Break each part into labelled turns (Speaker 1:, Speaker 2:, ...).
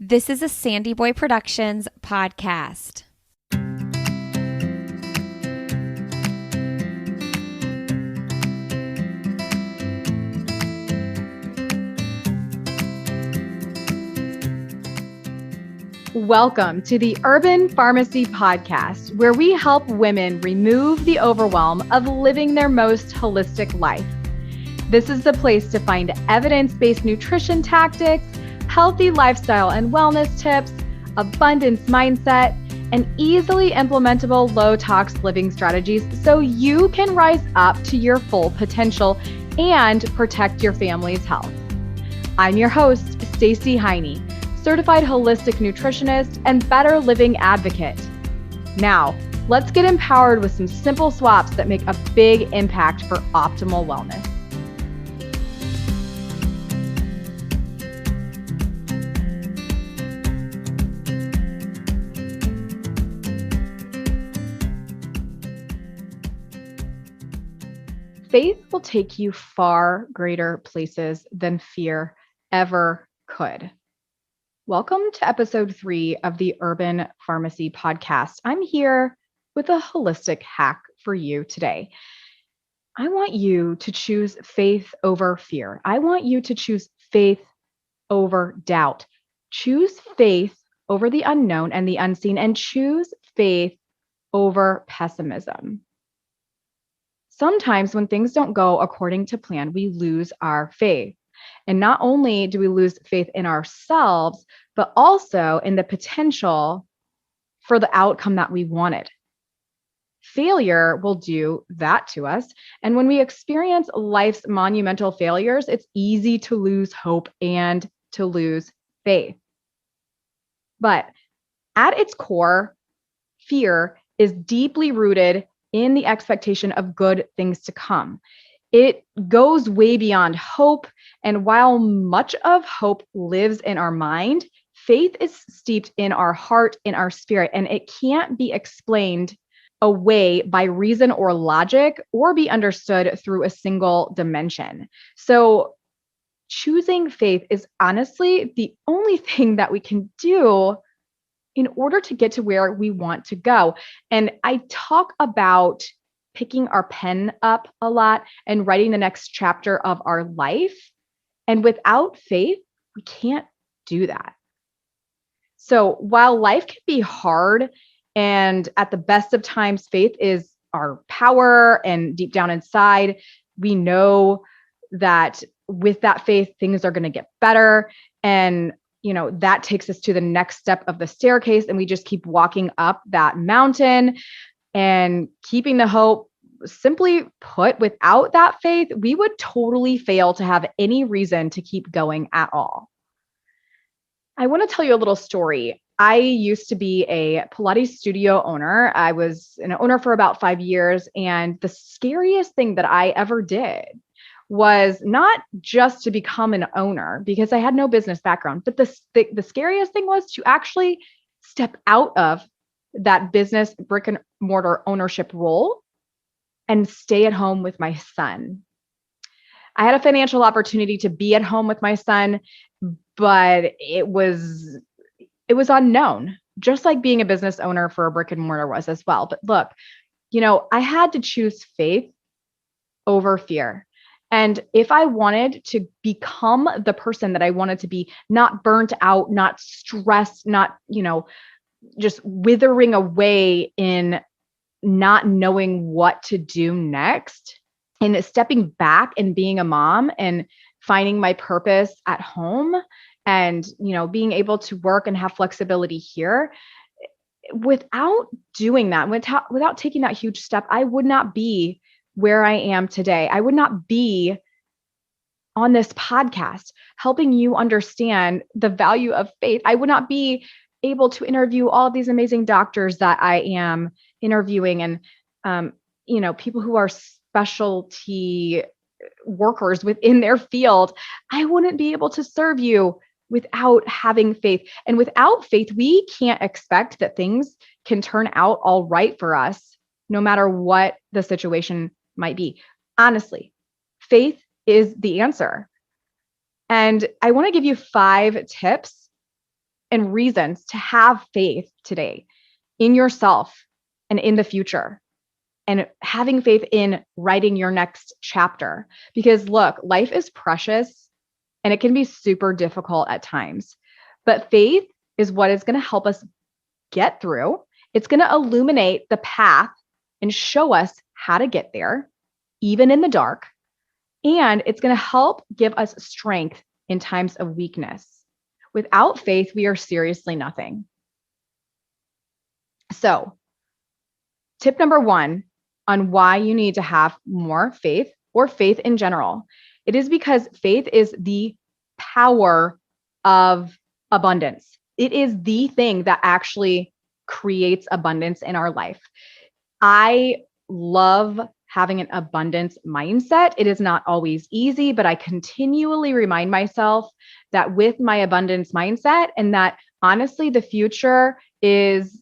Speaker 1: This is a SandyBoy Productions podcast.
Speaker 2: Welcome to the Urban Pharmacy Podcast, where we help women remove the overwhelm of living their most holistic life. This is the place to find evidence-based nutrition tactics, healthy lifestyle and wellness tips, abundance mindset, and easily implementable low-tox living strategies so you can rise up to your full potential and protect your family's health. I'm your host, Stacey, certified holistic nutritionist and better living advocate. Now, let's get empowered with some simple swaps that make a big impact for optimal wellness. Faith will take you far greater places than fear ever could. Welcome to episode 3 of the Urban Pharmacy Podcast. I'm here with a holistic hack for you today. I want you to choose faith over fear. I want you to choose faith over doubt. Choose faith over the unknown and the unseen, and choose faith over pessimism. Sometimes when things don't go according to plan, we lose our faith. And not only do we lose faith in ourselves, but also in the potential for the outcome that we wanted. Failure will do that to us. And when we experience life's monumental failures, it's easy to lose hope and to lose faith. But at its core, fear is deeply rooted in the expectation of good things to come. It goes way beyond hope. And while much of hope lives in our mind, faith is steeped in our heart, in our spirit, and it can't be explained away by reason or logic or be understood through a single dimension. So choosing faith is honestly the only thing that we can do in order to get to where we want to go. And I talk about picking our pen up a lot and writing the next chapter of our life. And without faith, we can't do that. So while life can be hard, and at the best of times, faith is our power, and deep down inside, we know that with that faith, things are going to get better. And that takes us to the next step of the staircase, and we just keep walking up that mountain and keeping the hope. Simply put, without that faith, we would totally fail to have any reason to keep going at all. I want to tell you a little story. I used to be a Pilates studio owner. I was an owner for about 5 years, and the scariest thing that I ever did was not just to become an owner, because I had no business background, but the scariest thing was to actually step out of that business brick and mortar ownership role and stay at home with my son. I had a financial opportunity to be at home with my son, but it was unknown, just like being a business owner for a brick and mortar was as well. But look, I had to choose faith over fear. And if I wanted to become the person that I wanted to be, not burnt out, not stressed, not, just withering away in not knowing what to do next, and stepping back and being a mom and finding my purpose at home, and, being able to work and have flexibility here, without doing that, without taking that huge step, I would not be where I am today. I would not be on this podcast helping you understand the value of faith. I would not be able to interview all of these amazing doctors that I am interviewing, and people who are specialty workers within their field. I wouldn't be able to serve you without having faith. And without faith, we can't expect that things can turn out all right for us, no matter what the situation might be. Honestly, faith is the answer. And I want to give you 5 tips and reasons to have faith today in yourself and in the future, and having faith in writing your next chapter. Because look, life is precious and it can be super difficult at times, but faith is what is going to help us get through. It's going to illuminate the path and show us how to get there, even in the dark. And it's going to help give us strength in times of weakness. Without faith, we are seriously nothing. So, tip number 1 on why you need to have more faith or faith in general. It is because faith is the power of abundance. It is the thing that actually creates abundance in our life. I love having an abundance mindset. It is not always easy, but I continually remind myself that with my abundance mindset, and that honestly, the future is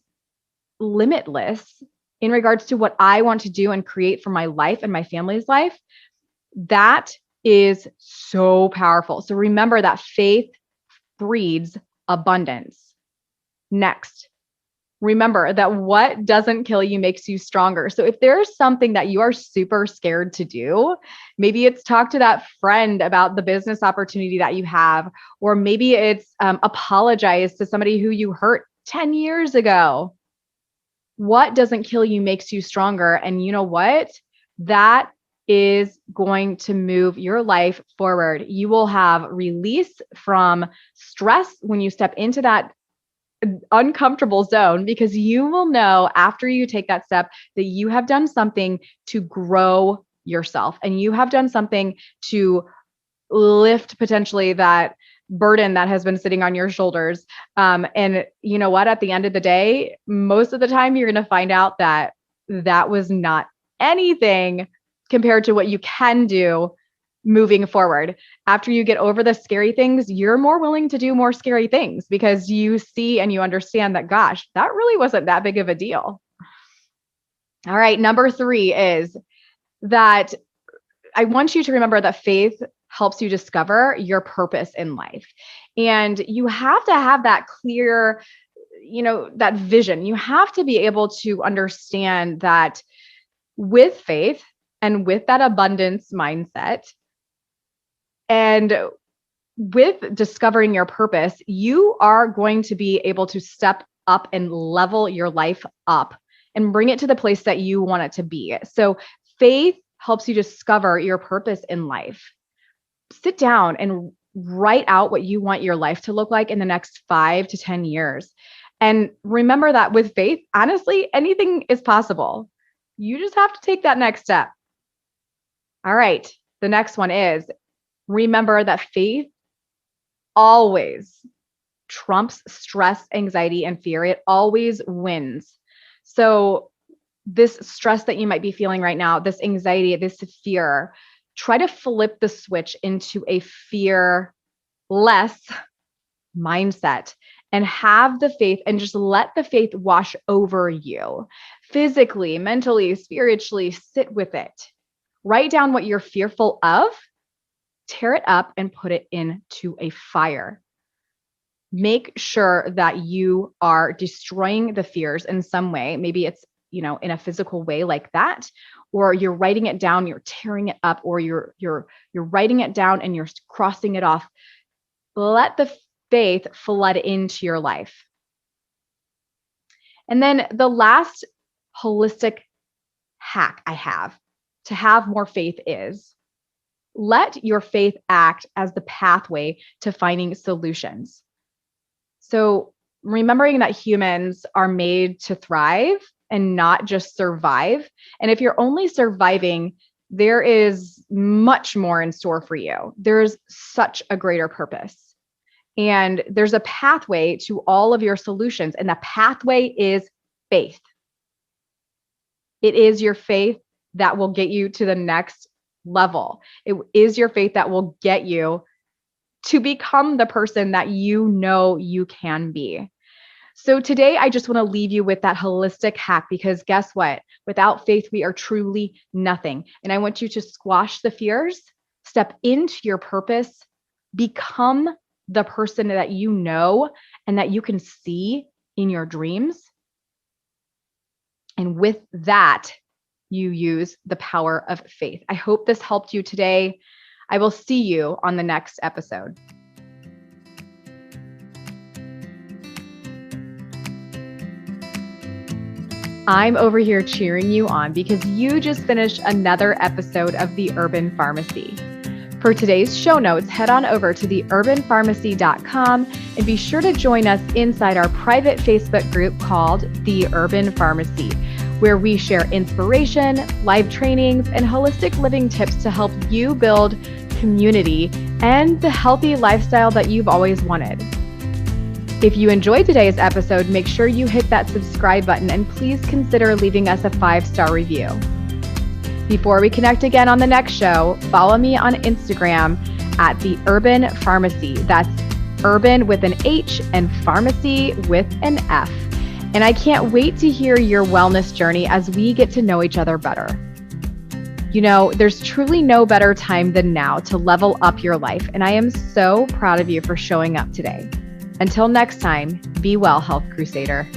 Speaker 2: limitless in regards to what I want to do and create for my life and my family's life, that is so powerful. So remember that faith breeds abundance. Next, remember that what doesn't kill you makes you stronger. So if there's something that you are super scared to do, maybe it's talk to that friend about the business opportunity that you have, or maybe it's apologize to somebody who you hurt 10 years ago. What doesn't kill you makes you stronger. And you know what? That is going to move your life forward. You will have release from stress when you step into that uncomfortable zone, because you will know after you take that step that you have done something to grow yourself, and you have done something to lift potentially that burden that has been sitting on your shoulders. And you know what? At the end of the day, most of the time, you're going to find out that that was not anything compared to what you can do moving forward. After you get over the scary things, you're more willing to do more scary things because you see and you understand that, gosh, that really wasn't that big of a deal. All right. Number 3 is that I want you to remember that faith helps you discover your purpose in life. And you have to have that clear, that vision. You have to be able to understand that with faith and with that abundance mindset, and with discovering your purpose, you are going to be able to step up and level your life up and bring it to the place that you want it to be. So faith helps you discover your purpose in life. Sit down and write out what you want your life to look like in the next 5 to 10 years. And remember that with faith, honestly, anything is possible. You just have to take that next step. All right. The next one is, remember that faith always trumps stress, anxiety, and fear. It always wins. So this stress that you might be feeling right now, this anxiety, this fear, try to flip the switch into a fearless mindset and have the faith, and just let the faith wash over you physically, mentally, spiritually. Sit with it. Write down what you're fearful of, tear it up, and put it into a fire. Make sure that you are destroying the fears in some way. Maybe it's, in a physical way like that, or you're writing it down, you're tearing it up, or you're writing it down and you're crossing it off. Let the faith flood into your life. And then the last holistic hack I have to have more faith is, let your faith act as the pathway to finding solutions. So remembering that humans are made to thrive and not just survive. And if you're only surviving, there is much more in store for you. There's such a greater purpose. And there's a pathway to all of your solutions. And the pathway is faith. It is your faith that will get you to the next level. It is your faith that will get you to become the person that you know you can be. So today, I just want to leave you with that holistic hack, because guess what? Without faith, we are truly nothing. And I want you to squash the fears, step into your purpose, become the person that you know, and that you can see in your dreams. And with that, you use the power of faith. I hope this helped you today. I will see you on the next episode. I'm over here cheering you on because you just finished another episode of The Urban Pharmacy. For today's show notes, head on over to theurbanpharmacy.com and be sure to join us inside our private Facebook group called The Urban Pharmacy, where we share inspiration, live trainings, and holistic living tips to help you build community and the healthy lifestyle that you've always wanted. If you enjoyed today's episode, make sure you hit that subscribe button and please consider leaving us a 5-star review. Before we connect again on the next show, follow me on Instagram at The Urban Pharmacy. That's urban with an H and pharmacy with an F. And I can't wait to hear your wellness journey as we get to know each other better. You know, there's truly no better time than now to level up your life. And I am so proud of you for showing up today. Until next time, be well, Health Crusader.